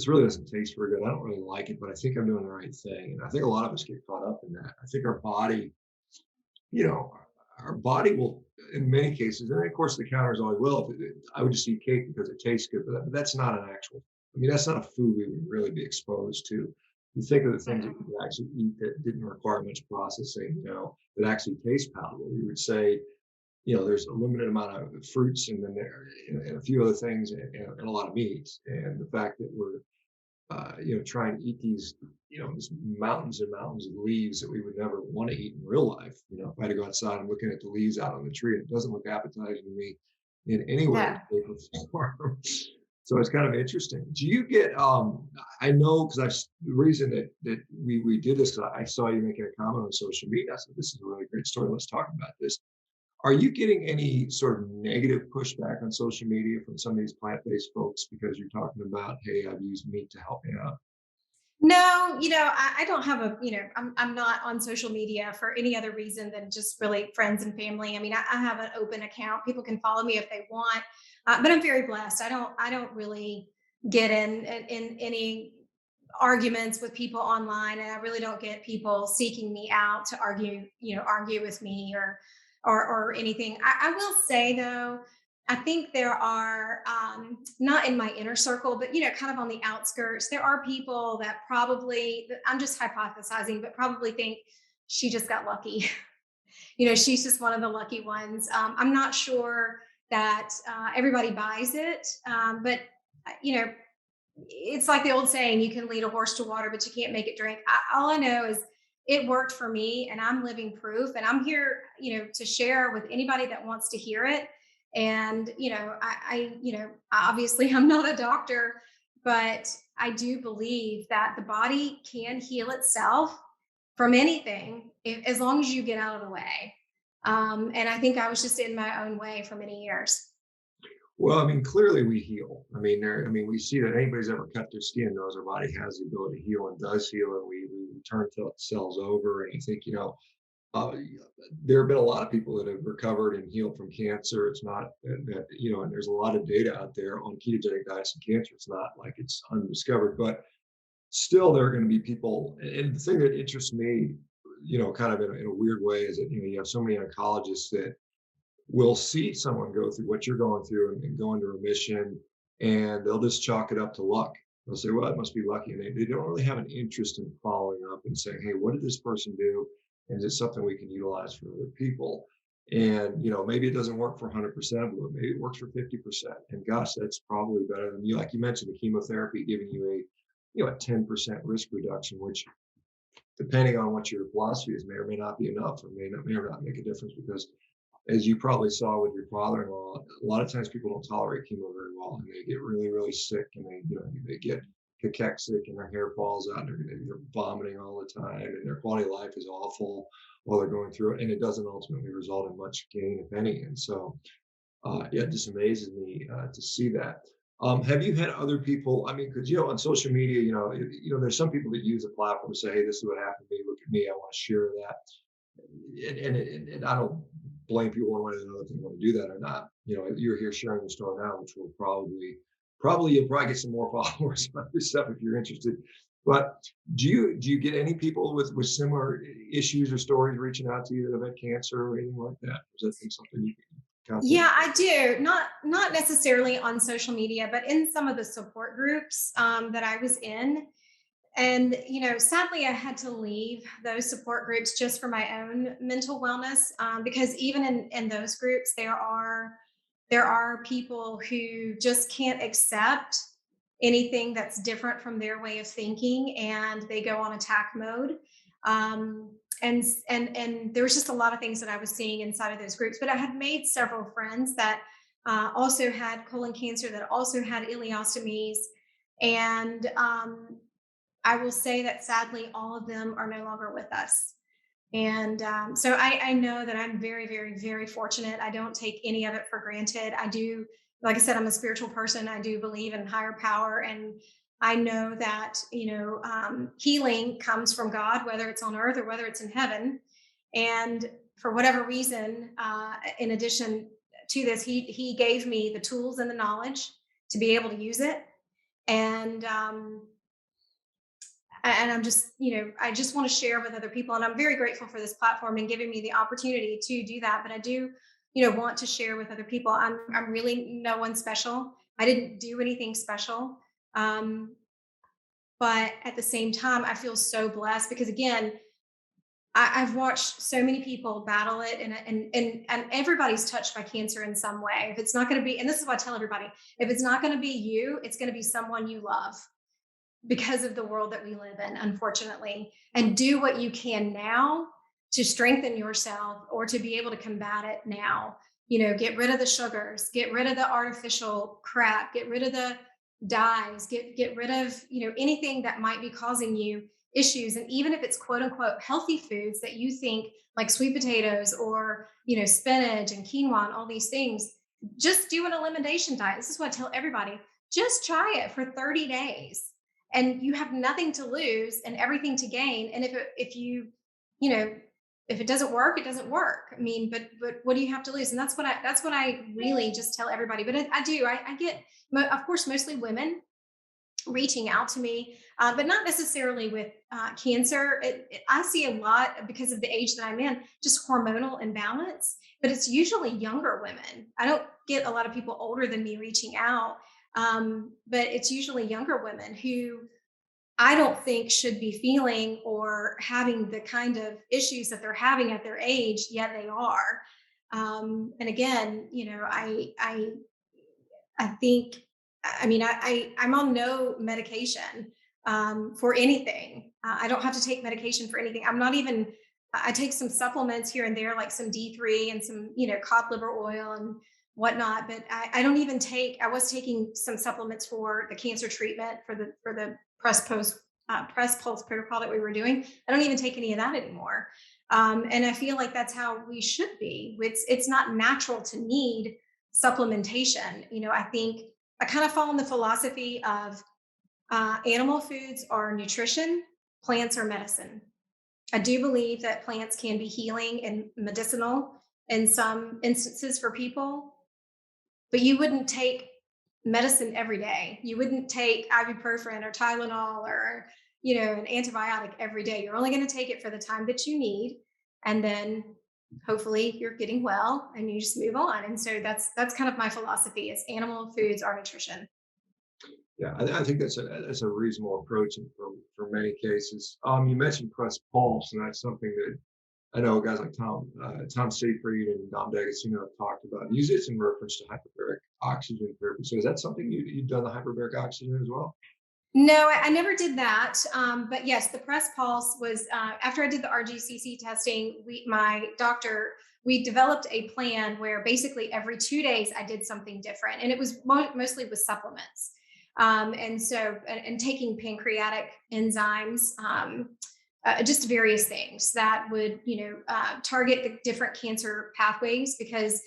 really doesn't taste very good. I don't really like it, but I think I'm doing the right thing. And I think a lot of us get caught up in that. I think you know, our body will, in many cases, and of course the counter is always, well, I would just eat cake because it tastes good, but that's not an actual, that's not a food we would really be exposed to. You think of the things that you could actually eat that didn't require much processing, that actually taste palatable. We would say, there's a limited amount of fruits and then there and a few other things and a lot of meats. And the fact that we're try and eat these mountains and mountains of leaves that we would never want to eat in real life. If I had to go outside and looking at the leaves out on the tree, it doesn't look appetizing to me in any way, Yeah. shape, or form. So it's kind of interesting. Do you get, I know, because the reason that we did this, I saw you making a comment on social media. I said, this is a really great story. Let's talk about this. Are you getting any sort of negative pushback on social media from some of these plant-based folks because you're talking about, hey, I've used meat to help me out? No, I don't have I'm not on social media for any other reason than just really friends and family. I mean, I have an open account. People can follow me if they want, but I'm very blessed. I don't really get in any arguments with people online, and I really don't get people seeking me out to argue with me or anything. I will say though, I think there are not in my inner circle, but kind of on the outskirts, there are people that probably, I'm just hypothesizing, but probably think she just got lucky. She's just one of the lucky ones. I'm not sure that everybody buys it, but you know, it's like the old saying, you can lead a horse to water, but you can't make it drink. All I know is it worked for me and I'm living proof, and I'm here, to share with anybody that wants to hear it. And, obviously I'm not a doctor, but I do believe that the body can heal itself from anything as long as you get out of the way. And I think I was just in my own way for many years. Well, I mean, clearly we heal. I mean, we see that anybody's ever cut their skin knows our body has the ability to heal and does heal, and we turn cells over. And I think, uh, there have been a lot of people that have recovered and healed from cancer. It's not and there's a lot of data out there on ketogenic diets and cancer. It's not like it's undiscovered, but still there are going to be people. And the thing that interests me, kind of in a weird way, is that, you have so many oncologists that will see someone go through what you're going through and go into remission, and they'll just chalk it up to luck. They'll say, well, it must be lucky. And they don't really have an interest in following up and saying, hey, what did this person do? And is it something we can utilize for other people? And, maybe it doesn't work for 100% of them, maybe it works for 50%. And gosh, that's probably better than like you mentioned, the chemotherapy giving you a 10% risk reduction, which depending on what your philosophy is, may or may not be enough, or may or not make a difference, because as you probably saw with your father-in-law, a lot of times people don't tolerate chemo very well, and they get really, really sick, and they get cachexic, and their hair falls out, and they're vomiting all the time, and their quality of life is awful while they're going through it, and it doesn't ultimately result in much gain, if any. And so, yeah, it just amazes me to see that. Have you had other people? I mean, because on social media, there's some people that use a platform to say, "Hey, this is what happened to me. Look at me. I want to share that." And I don't blame people one way or another if they want to do that or not. You're here sharing the story now, which will you'll probably get some more followers on your stuff if you're interested. But do you get any people with similar issues or stories reaching out to you that have had cancer or anything like that? Is that something you can contact? Yeah, I do. Not necessarily on social media, but in some of the support groups that I was in. And sadly, I had to leave those support groups just for my own mental wellness, because even in those groups, there are people who just can't accept anything that's different from their way of thinking, and they go on attack mode. And there was just a lot of things that I was seeing inside of those groups. But I had made several friends that also had colon cancer, that also had ileostomies, and I will say that sadly, all of them are no longer with us. And so I know that I'm very, very, very fortunate. I don't take any of it for granted. I do, like I said, I'm a spiritual person. I do believe in higher power. And I know that, healing comes from God, whether it's on earth or whether it's in heaven. And for whatever reason, in addition to this, he gave me the tools and the knowledge to be able to use it. And I'm just, I just want to share with other people. And I'm very grateful for this platform and giving me the opportunity to do that. But I do, want to share with other people. I'm really no one special. I didn't do anything special. Um, but at the same time, I feel so blessed because again, I've watched so many people battle it, and everybody's touched by cancer in some way. If it's not going to be, and this is what I tell everybody, if it's not going to be you, it's going to be someone you love, because of the world that we live in, unfortunately. And do what you can now to strengthen yourself or to be able to combat it now. Get rid of the sugars, get rid of the artificial crap, get rid of the dyes, get rid of, anything that might be causing you issues. And even if it's quote unquote healthy foods that you think, like sweet potatoes or, spinach and quinoa and all these things, just do an elimination diet. This is what I tell everybody. Just try it for 30 days and you have nothing to lose and everything to gain. And if you know if it doesn't work, it doesn't work. I mean, but what do you have to lose? And that's what I really just tell everybody. But I get, of course, mostly women reaching out to me, but not necessarily with cancer. I see a lot because of the age that I'm in, just hormonal imbalance, but it's usually younger women. I don't get a lot of people older than me reaching out, but it's usually younger women who I don't think should be feeling or having the kind of issues that they're having at their age, yet they are. And again, I think, I mean, I'm on no medication for anything. I don't have to take medication for anything. I'm not even, I take some supplements here and there, like some D3 and some, cod liver oil and whatnot. But I don't even take, I was taking some supplements for the cancer treatment for the press pulse protocol that we were doing. I don't even take any of that anymore. And I feel like that's how we should be. It's not natural to need supplementation. I think I kind of fall in the philosophy of animal foods are nutrition, plants are medicine. I do believe that plants can be healing and medicinal in some instances for people, but you wouldn't take medicine every day. You wouldn't take ibuprofen or Tylenol or, an antibiotic every day. You're only going to take it for the time that you need. And then hopefully you're getting well and you just move on. And so that's kind of my philosophy is animal foods are nutrition. Yeah, I think that's a reasonable approach for many cases. You mentioned press pulse, and that's something that I know guys like Tom Seyfried and Dom D'Agostino have talked about. Use it in reference to hyperbaric oxygen therapy. So is that something you've done the hyperbaric oxygen as well? No, I never did that. But yes, the press pulse was after I did the RGCC testing. My doctor, we developed a plan where basically every 2 days I did something different, and it was mostly with supplements. And taking pancreatic enzymes, just various things that would, target the different cancer pathways. Because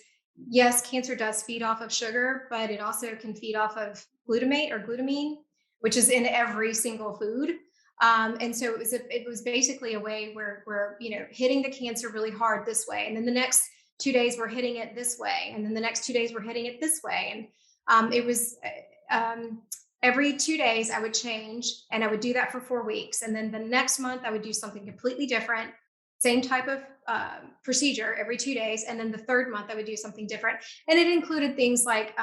yes, cancer does feed off of sugar, but it also can feed off of glutamate or glutamine, which is in every single food. And so it was basically a way where we're, hitting the cancer really hard this way. And then the next 2 days we're hitting it this way. And then the next 2 days we're hitting it this way. And it was every 2 days I would change, and I would do that for 4 weeks. And then the next month I would do something completely different, same type of procedure every 2 days. And then the third month I would do something different. And it included things like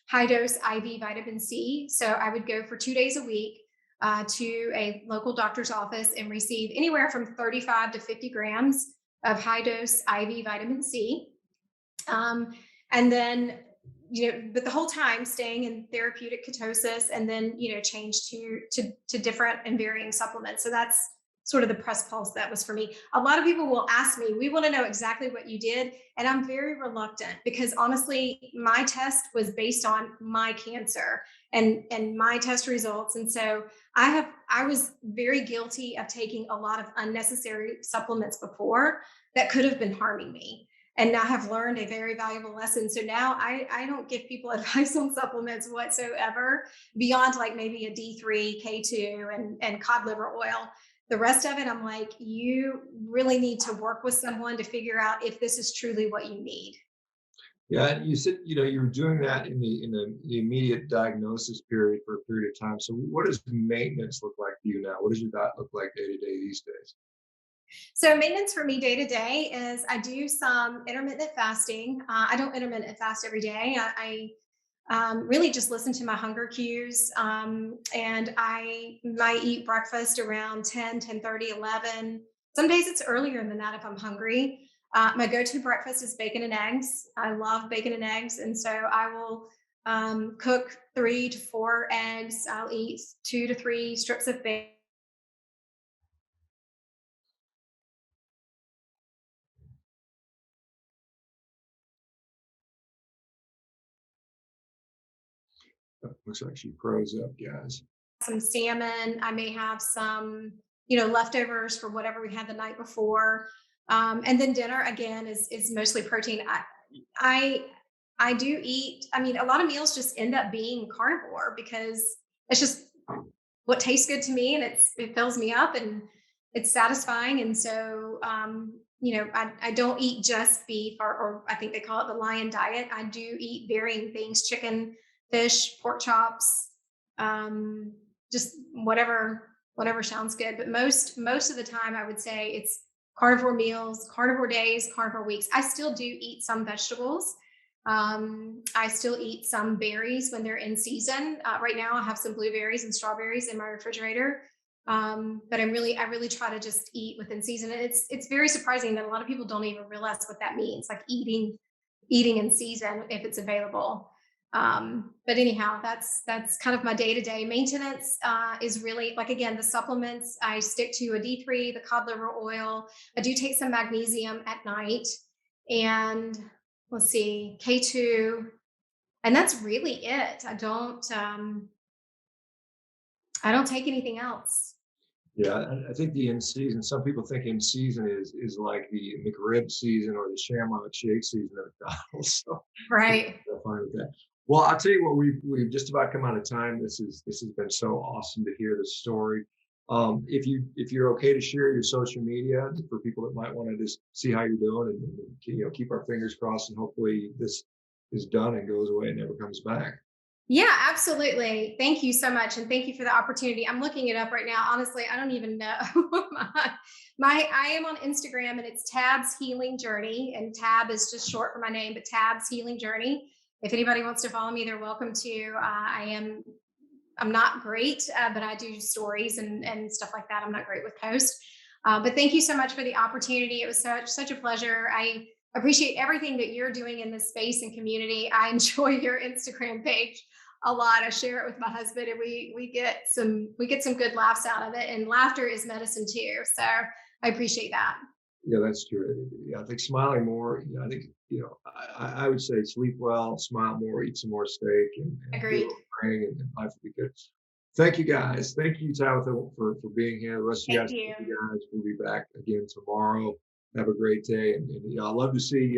high dose IV vitamin C. So I would go for 2 days a week to a local doctor's office and receive anywhere from 35 to 50 grams of high dose IV vitamin C. And then, but the whole time staying in therapeutic ketosis, and then, change to different and varying supplements. So that's sort of the press pulse that was for me. A lot of people will ask me, we want to know exactly what you did. And I'm very reluctant because honestly, my test was based on my cancer and my test results. And so I was very guilty of taking a lot of unnecessary supplements before that could have been harming me. And now have learned a very valuable lesson. So now I don't give people advice on supplements whatsoever beyond like maybe a D3, K2, and cod liver oil. The rest of it, I'm like, you really need to work with someone to figure out if this is truly what you need. Yeah, and you said you were doing that in the immediate diagnosis period for a period of time. So what does maintenance look like for you now? What does your diet look like day to day these days? So maintenance for me day to day is I do some intermittent fasting. I don't intermittent fast every day. I really just listen to my hunger cues. And I might eat breakfast around 10, 10:30, 11. Some days it's earlier than that if I'm hungry. My go-to breakfast is bacon and eggs. I love bacon and eggs. And so I will cook 3 to 4 eggs. I'll eat 2 to 3 strips of bacon. Looks like she froze up, guys. Some salmon. I may have some, leftovers for whatever we had the night before. And then dinner again is mostly protein. I I do eat. I mean, a lot of meals just end up being carnivore because it's just what tastes good to me, and it fills me up and it's satisfying. And so, I don't eat just beef, or I think they call it the lion diet. I do eat varying things: chicken, fish, pork chops, um, just whatever sounds good. But most of the time, I would say it's carnivore meals, carnivore days, carnivore weeks. I still do eat some vegetables. I still eat some berries when they're in season. Right now, I have some blueberries and strawberries in my refrigerator. But I really try to just eat within season. And it's very surprising that a lot of people don't even realize what that means, like eating in season if it's available. But anyhow, that's kind of my day to day maintenance. Is really like, again, the supplements. I stick to a D3, the cod liver oil. I do take some magnesium at night, and let's see, K2, and that's really it. I don't take anything else. Yeah, I think the in season. Some people think in season is like the McRib season or the Shamrock Shake season at McDonald's. So Right. I'm fine with that. Well, I'll tell you what, we've just about come out of time. This has been so awesome to hear this story. If you're okay to share your social media for people that might want to just see how you're doing and keep our fingers crossed and hopefully this is done and goes away and never comes back. Yeah, absolutely. Thank you so much. And thank you for the opportunity. I'm looking it up right now. Honestly, I don't even know. I am on Instagram and it's Tab's Healing Journey. And Tab is just short for my name, but Tab's Healing Journey. If anybody wants to follow me, they're welcome to. I'm not great, but I do stories and stuff like that. I'm not great with posts. But thank you so much for the opportunity. It was such a pleasure. I appreciate everything that you're doing in this space and community. I enjoy your Instagram page a lot. I share it with my husband, and we get some good laughs out of it. And laughter is medicine too. So I appreciate that. Yeah, that's true. Yeah, I think smiling more. I think I would say sleep well, smile more, eat some more steak, and do a Agreed. little praying, and life will be good. Thank you guys. Thank you, Tabitha, for being here. The rest of you Thank guys, you. thank you guys. We'll be back again tomorrow. Have a great day, and I'd love to see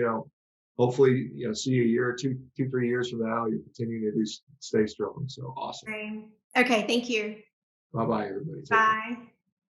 hopefully see you a year or two, 3 years from now, you continue to stay strong. So awesome. Same. Okay. Thank you. Bye bye, everybody. Take care. Bye.